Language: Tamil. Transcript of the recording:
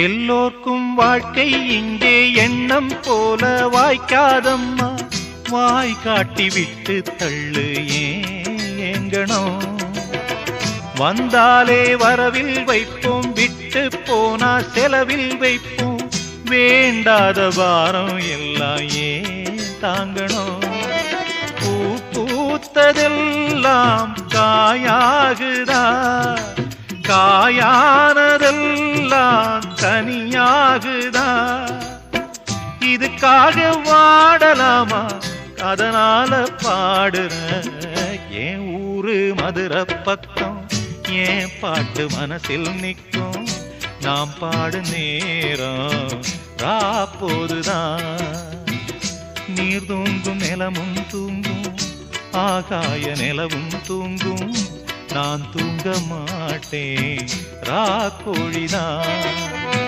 எல்லோர்க்கும் வாழ்க்கை இங்கே எண்ணம் போல வாய்க்காதம்மா. வாய் காட்டி விட்டு தள்ளு ஏங்கணும். வந்தாலே வரவில் வைப்போம், விட்டு போனா செலவில் வைப்போம். வேண்டாத பாரம் எல்லாம் ஏன் தாங்கணும். பூ பூத்ததெல்லாம் காயாகுதா, காயானதெல்லாம் கனியாகுதா. இதுக்காக வாடலாமா, அதனால பாடுற. என் ஊரு மதுரை பக்கம், என் பாட்டு மனசில் நிற்கும். நாம் பாடு நேரம் ராப்போதுதான். நீர் தூங்கும் நிலமும் தூங்கும், ஆகாய நிலவும் தூங்கும். நான் தூங்க மாட்டேன் ராக்கோழிதான்.